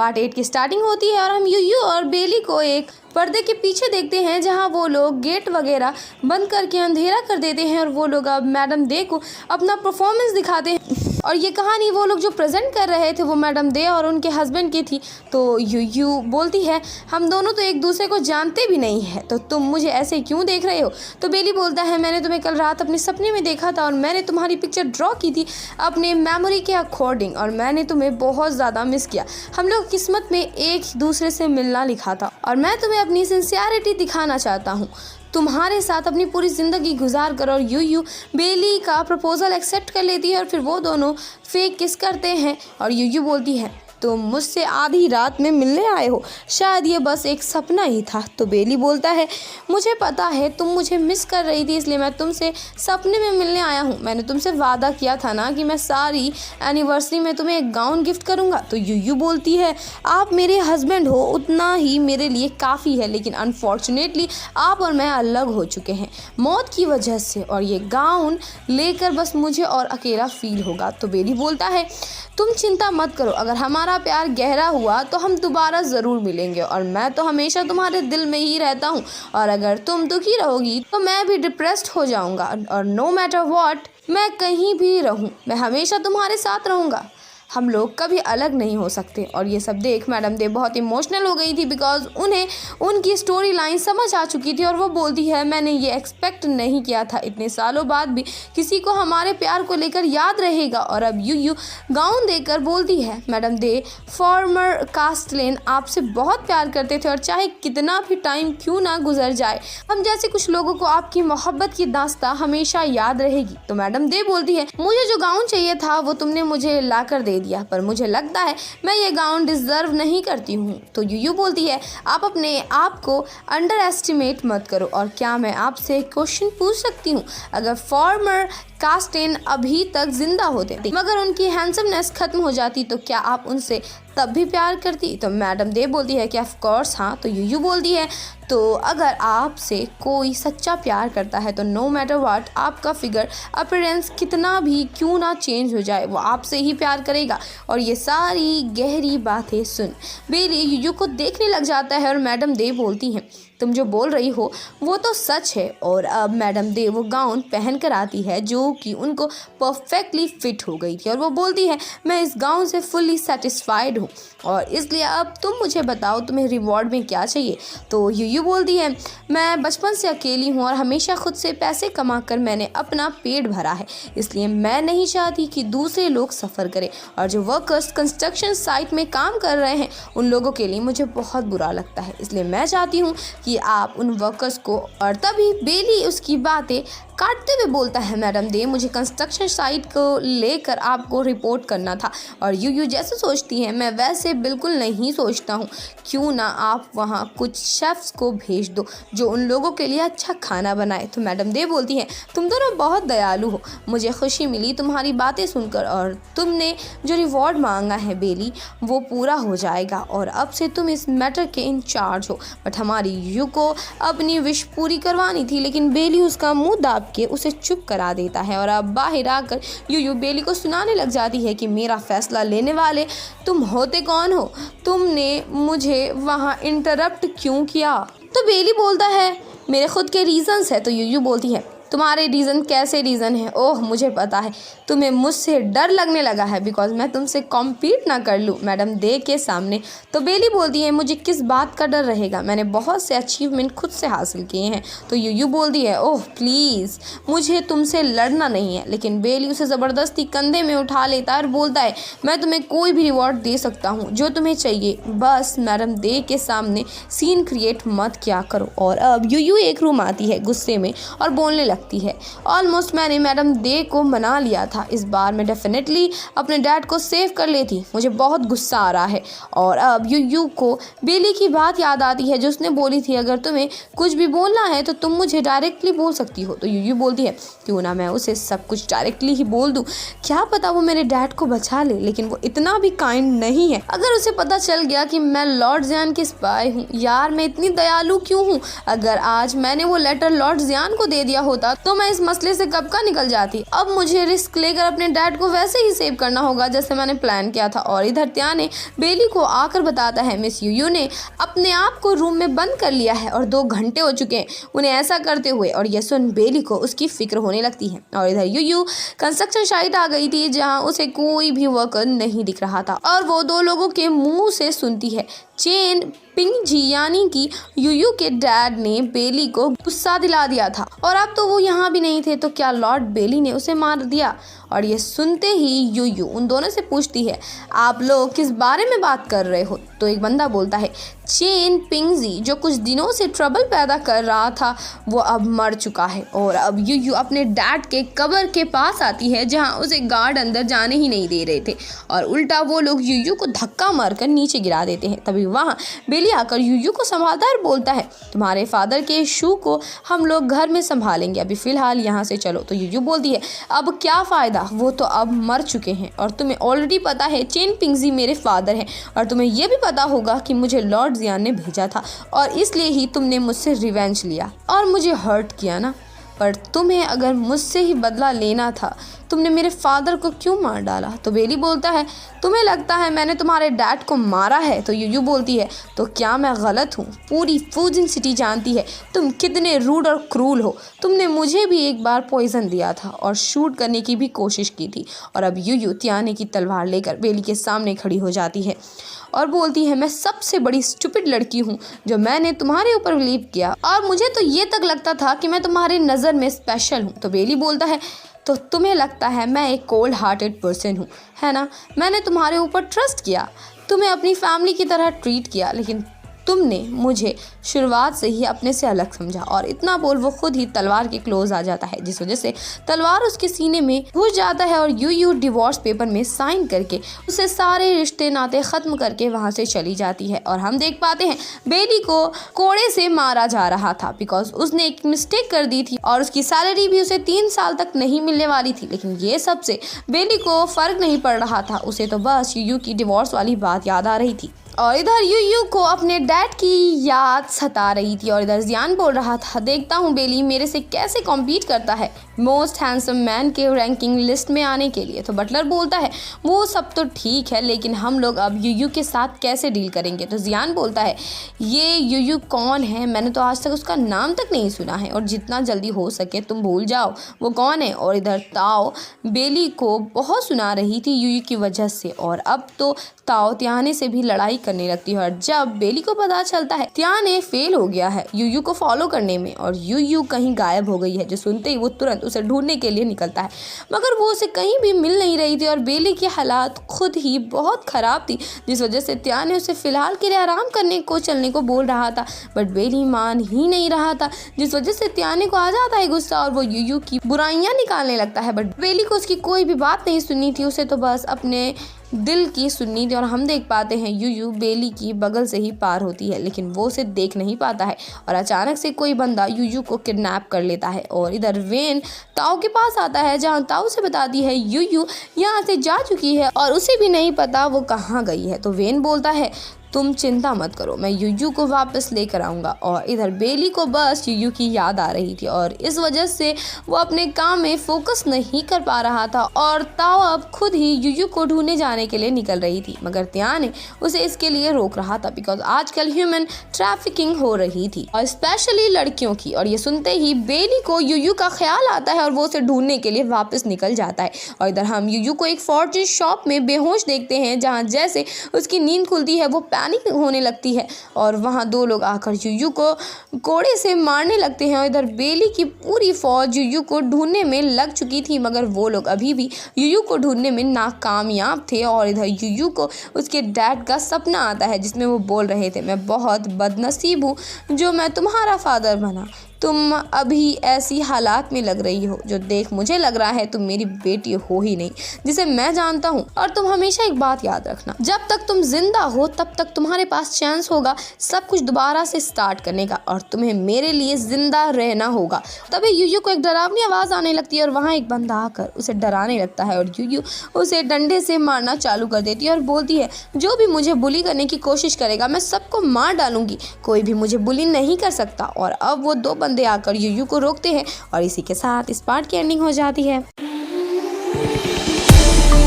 Part 8 की starting होती है और हम यूयू और बेली को एक पर्दे के पीछे देखते हैं जहां वो लोग गेट वगैरह बंद करके अंधेरा कर देते हैं और वो लोग अब मैडम दे को अपना परफॉर्मेंस दिखाते हैं। और ये कहानी वो लोग जो प्रेजेंट कर रहे थे वो मैडम दे और उनके हस्बैंड की थी। तो यूयू बोलती है हम दोनों तो एक दूसरे को जानते भी नहीं है, तो तुम मुझे ऐसे क्यों देख रहे हो। तो बेली बोलता है मैंने तुम्हें कल रात अपने सपने में देखा था और मैंने तुम्हारी पिक्चर ड्रॉ की थी अपने मेमोरी के अकॉर्डिंग और मैंने तुम्हें बहुत ज़्यादा मिस किया। हम लोग किस्मत में एक दूसरे से मिलना लिखा था और मैं तुम्हें अपनी सिंसियरिटी दिखाना चाहता हूँ, तुम्हारे साथ अपनी पूरी ज़िंदगी गुजार कर। और यूयू बेली का प्रपोजल एक्सेप्ट कर लेती है और फिर वो दोनों फेक किस करते हैं और यूयू बोलती है तुम मुझसे आधी रात में मिलने आए हो, शायद ये बस एक सपना ही था। तो बेली बोलता है मुझे पता है तुम मुझे मिस कर रही थी इसलिए मैं तुमसे सपने में मिलने आया हूँ। मैंने तुमसे वादा किया था ना कि मैं सारी एनिवर्सरी में तुम्हें एक गाउन गिफ्ट करूँगा। तो यूयू बोलती है आप मेरे हस्बैंड हो, उतना ही मेरे लिए काफ़ी है, लेकिन अनफॉर्चुनेटली आप और मैं अलग हो चुके हैं मौत की वजह से और ये गाउन लेकर बस मुझे और अकेला फील होगा। तो बेली बोलता है तुम चिंता मत करो, अगर हमारा प्यार गहरा हुआ तो हम दोबारा ज़रूर मिलेंगे और मैं तो हमेशा तुम्हारे दिल में ही रहता हूँ और अगर तुम दुखी रहोगी तो मैं भी डिप्रेस्ड हो जाऊँगा और नो मैटर व्हाट मैं कहीं भी रहूँ मैं हमेशा तुम्हारे साथ रहूँगा, हम लोग कभी अलग नहीं हो सकते। और ये सब देख मैडम दे बहुत इमोशनल हो गई थी बिकॉज उन्हें उनकी स्टोरी लाइन समझ आ चुकी थी और वो बोलती है मैंने ये एक्सपेक्ट नहीं किया था, इतने सालों बाद भी किसी को हमारे प्यार को लेकर याद रहेगा। और अब यूयू गाउन देकर बोलती है मैडम दे फॉर्मर कास्टलेन आपसे बहुत प्यार करते थे और चाहे कितना भी टाइम क्यों ना गुजर जाए हम जैसे कुछ लोगों को आपकी मोहब्बत की दास्तां हमेशा याद रहेगी। तो मैडम दे बोलती है मुझे जो गाउन चाहिए था वो तुमने मुझे ला कर दे दिया, पर मुझे लगता है मैं ये गाउन डिजर्व नहीं करती हूँ। तो यूयू बोलती है आप अपने आप को अंडर एस्टिमेट मत करो और क्या मैं आपसे एक क्वेश्चन पूछ सकती हूँ, अगर फॉर्मर कास्टेन अभी तक जिंदा होते मगर उनकी हैंडसमनेस खत्म हो जाती तो क्या आप उनसे तब भी प्यार करती। तो मैडम दे बोलती है कि ऑफ कोर्स हाँ। तो यूयू बोलती है तो अगर आपसे कोई सच्चा प्यार करता है तो नो मैटर व्हाट आपका फिगर अपीयरेंस कितना भी क्यों ना चेंज हो जाए वो आपसे ही प्यार करेगा। और ये सारी गहरी बातें सुन बेली यूयू को देखने लग जाता है और मैडम दे बोलती हैं तुम जो बोल रही हो वो तो सच है। और अब मैडम दे वो गाउन पहन कर आती है जो कि उनको परफेक्टली फिट हो गई थी और वो बोलती है मैं इस गाउन से फुल्ली सेटिस्फाइड हूँ और इसलिए अब तुम मुझे बताओ तुम्हें रिवॉर्ड में क्या चाहिए। तो यूयू बोलती है मैं बचपन से अकेली हूँ और हमेशा खुद से पैसे कमा कर मैंने अपना पेट भरा है, इसलिए मैं नहीं चाहती कि दूसरे लोग सफ़र करें और जो वर्कर्स कंस्ट्रक्शन साइट में काम कर रहे हैं उन लोगों के लिए मुझे बहुत बुरा लगता है, इसलिए मैं चाहती हूँ कि आप उन वर्कर्स को। और तभी बेली उसकी बातें काटते हुए बोलता है मैडम दे मुझे कंस्ट्रक्शन साइट को लेकर आपको रिपोर्ट करना था। और यूयू जैसे सोचती है मैं वैसे बिल्कुल नहीं सोचता हूँ, क्यों ना आप वहाँ कुछ शेफ्स को भेज दो जो उन लोगों के लिए अच्छा खाना बनाए। तो मैडम दे बोलती है तुम दोनों बहुत दयालु हो, मुझे खुशी मिली तुम्हारी बातें सुनकर और तुमने जो रिवॉर्ड मांगा है बेली वो पूरा हो जाएगा और अब से तुम इस मैटर के इंचार्ज हो। बट हमारी यूयू को अपनी विश पूरी करवानी थी लेकिन बेली उसका मुँह दाब के उसे चुप करा देता है और अब बाहर आकर यूयू बेली को सुनाने लग जाती है कि मेरा फैसला लेने वाले तुम होते कौन हो, तुमने मुझे वहाँ इंटरप्ट क्यों किया। तो बेली बोलता है मेरे खुद के रीजंस है। तो यूयू बोलती है तुम्हारे रीज़न कैसे रीज़न है, ओह मुझे पता है तुम्हें मुझसे डर लगने लगा है बिकॉज मैं तुमसे कॉम्पीट ना कर लूँ मैडम दे के सामने। तो बेली बोलती है मुझे किस बात का डर रहेगा, मैंने बहुत से अचीवमेंट खुद से हासिल किए हैं। तो यूयू बोलती है ओह प्लीज़ मुझे तुमसे लड़ना नहीं है, लेकिन बेली उसे ज़बरदस्ती कंधे में उठा लेता है और बोलता है मैं तुम्हें कोई भी रिवॉर्ड दे सकता हूँ जो तुम्हें चाहिए, बस मैडम दे के सामने सीन क्रिएट मत क्या करो। और अब यूयू एक रूम आती है गुस्से में और बोलने लगती है ऑलमोस्ट मैंने मैडम दे को मना लिया था, इस बार मैं डेफिनेटली अपने डैड को सेव कर लेती, मुझे बहुत गुस्सा आ रहा है। और अब यूयू को बेली की बात याद आती है जो उसने बोली थी अगर तुम्हें कुछ भी बोलना है तो तुम मुझे डायरेक्टली बोल सकती हो। तो यूयू बोलती है क्यों ना मैं उसे सब कुछ डायरेक्टली ही बोल दूं, क्या पता वो मेरे डैड को बचा ले, लेकिन वो इतना भी काइंड नहीं है। अगर उसे पता चल गया कि मैं लॉर्ड ज़ियान की स्पाई हूँ, यार मैं इतनी दयालु क्यों हूँ, अगर आज मैंने वो लेटर लॉर्ड ज़ियान को दे दिया होता होता तो मैं इस मसले से कब का निकल जाती। अब मुझे रिस्क लेकर अपने डैड को वैसे ही सेव करना होगा जैसे मैंने प्लान किया था। और इधर त्याने बेली को आकर बताता है मिस यूयू ने अपने आप को रूम में बंद कर लिया है और 2 घंटे हो चुके हैं उन्हें ऐसा करते हुए। और यह सुन बेली को उसकी फिक्र होने लगती है। और इधर यूयू कंस्ट्रक्शन साइट आ गई थी जहां उसे कोई भी वर्कर नहीं दिख रहा था और वो 2 लोगों के मुंह से सुनती है। चेन पिंगजी यानी कि यूयू के डैड ने बेली को गुस्सा दिला दिया था और अब तो वो यहाँ भी नहीं थे, तो क्या लॉर्ड बेली ने उसे मार दिया। और ये सुनते ही यूयू उन दोनों से पूछती है आप लोग किस बारे में बात कर रहे हो। तो एक बंदा बोलता है चेन पिंगजी जो कुछ दिनों से ट्रबल पैदा कर रहा था वो अब मर चुका है। और अब यूयू अपने डैड के कब्र के पास आती है जहाँ उसे गार्ड अंदर जाने ही नहीं दे रहे थे और उल्टा वो लोग यूयू को धक्का मारकर नीचे गिरा देते हैं। तभी वहाँ बेली आकर यूयू को संभालता है और बोलता है तुम्हारे फादर के शू को हम लोग घर में संभालेंगे, अभी फ़िलहाल यहाँ से चलो। तो यूयू बोलती है अब क्या फ़ायदा, वो तो अब मर चुके हैं और तुम्हें ऑलरेडी पता है चेन पिंगजी मेरे फादर हैं और तुम्हें यह भी पता होगा कि मुझे लॉर्ड जियान ने भेजा था और इसलिए ही तुमने मुझसे रिवेंज लिया और मुझे हर्ट किया ना। पर तुम्हें अगर मुझसे ही बदला लेना था तुमने मेरे फादर को क्यों मार डाला। तो बेली बोलता है तुम्हें लगता है मैंने तुम्हारे डैड को मारा है। तो यूयू बोलती है तो क्या मैं गलत हूँ, पूरी फूजिन सिटी जानती है तुम कितने रूड और क्रूल हो। तुमने मुझे भी एक बार पॉइजन दिया था और शूट करने की भी कोशिश की थी। और अब यूयू त्याने की तलवार लेकर बेली के सामने खड़ी हो जाती है और बोलती है मैं सबसे बड़ी स्टूपिड लड़की हूँ जो मैंने तुम्हारे ऊपर बिलीव किया और मुझे तो ये तक लगता था कि मैं तुम्हारे नज़र में स्पेशल हूँ। तो बेली बोलता है तो तुम्हें लगता है मैं एक कोल्ड हार्टेड पर्सन हूँ, है ना। मैंने तुम्हारे ऊपर ट्रस्ट किया, तुम्हें अपनी फैमिली की तरह ट्रीट किया, लेकिन तुमने मुझे शुरुआत से ही अपने से अलग समझा। और इतना बोल वो खुद ही तलवार के क्लोज आ जाता है जिस वजह से तलवार उसके सीने में घुस जाता है और यूयू डिवोर्स पेपर में साइन करके उसे सारे रिश्ते नाते ख़त्म करके वहाँ से चली जाती है। और हम देख पाते हैं बेली को कोड़े से मारा जा रहा था बिकॉज उसने एक मिस्टेक कर दी थी और उसकी सैलरी भी उसे 3 साल तक नहीं मिलने वाली थी। लेकिन ये सबसे बेली को फ़र्क नहीं पड़ रहा था, उसे तो बस यूयू की डिवोर्स वाली बात याद आ रही थी। और इधर यूयू को अपने डैड की याद सता रही थी और इधर जियान बोल रहा था देखता हूँ बेली मेरे से कैसे कॉम्पीट करता है मोस्ट हैंडसम मैन के रैंकिंग लिस्ट में आने के लिए। तो बटलर बोलता है वो सब तो ठीक है लेकिन हम लोग अब यूयू के साथ कैसे डील करेंगे। तो जियान बोलता है ये यूयू कौन है, मैंने तो आज तक उसका नाम तक नहीं सुना है और जितना जल्दी हो सके तुम भूल जाओ वो कौन है। और इधर ताओ बेली को बहुत सुना रही थी यूयू की वजह से और अब तो ताओ त्याने से भी लड़ाई करने लगती है। और जब बेली को पता चलता है त्याने फेल हो गया है यूयू को फॉलो करने में और यूयू कहीं गायब हो गई है, जो सुनते ही वो तुरंत उसे ढूंढने के लिए निकलता है मगर वो उसे कहीं भी मिल नहीं रही थी और बेली की हालात खुद ही बहुत ख़राब थी जिस वजह से त्याने उसे फ़िलहाल के लिए आराम करने को चलने को बोल रहा था बट बेली मान ही नहीं रहा था जिस वजह से त्याने को आ जाता है गुस्सा और वो यूयू की बुराइयां निकालने लगता है। बट बेली को उसकी कोई भी बात नहीं सुननी थी, उसे तो बस अपने दिल की सुननी थी। और हम देख पाते हैं यूयू बेली की बगल से ही पार होती है लेकिन वो उसे देख नहीं पाता है और अचानक से कोई बंदा यूयू को किडनैप कर लेता है। और इधर वेन ताओ के पास आता है जहाँ ताओ से बताती है यूयू यहाँ से जा चुकी है और उसे भी नहीं पता वो कहाँ गई है। तो वेन बोलता है तुम चिंता मत करो, मैं यूयू को वापस लेकर आऊँगा। और इधर बेली को बस यूयू की याद आ रही थी और इस वजह से वो अपने काम में फोकस नहीं कर पा रहा था और ताओ अब खुद ही यूयू को ढूंढने जाने के लिए निकल रही थी मगर त्याने उसे इसके लिए रोक रहा था बिकॉज आजकल ह्यूमन ट्रैफिकिंग हो रही थी और स्पेशली लड़कियों की। और ये सुनते ही बेली को यूयू का ख्याल आता है और वो उसे ढूंढने के लिए वापस निकल जाता है। और इधर हम यूयू को एक फॉर्चून शॉप में बेहोश देखते हैं जहाँ जैसे उसकी नींद खुलती है वो पैनिक होने लगती है और वहाँ 2 लोग आकर यूयू को कोड़े से मारने लगते हैं। और इधर बेली की पूरी फौज यूयू को ढूंढने में लग चुकी थी मगर वो लोग अभी भी यूयू को ढूंढने में नाकामयाब थे। और इधर यूयू को उसके डैड का सपना आता है जिसमें वो बोल रहे थे मैं बहुत बदनसीब हूँ जो मैं तुम्हारा फादर बना, तुम अभी ऐसी हालात में लग रही हो जो देख मुझे लग रहा है तुम मेरी बेटी हो ही नहीं जिसे मैं जानता हूँ। और तुम हमेशा एक बात याद रखना, जब तक तुम जिंदा हो तब तक तुम्हारे पास चांस होगा सब कुछ दोबारा से स्टार्ट करने का और तुम्हें मेरे लिए जिंदा रहना होगा। तभी यूयू को एक डरावनी आवाज़ आने लगती है और वहाँ एक बंदा आकर उसे डराने लगता है और यूयू उसे डंडे से मारना चालू कर देती है और बोलती है जो भी मुझे बुली करने की कोशिश करेगा मैं सबको मार डालूंगी, कोई भी मुझे बुली नहीं कर सकता। और अब वो 2 बंदे आकर यूयू को रोकते हैं और इसी के साथ इस पार्ट की एंडिंग हो जाती है।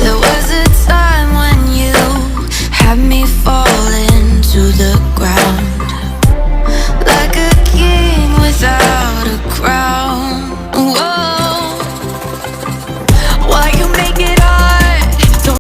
There was a time when you had me falling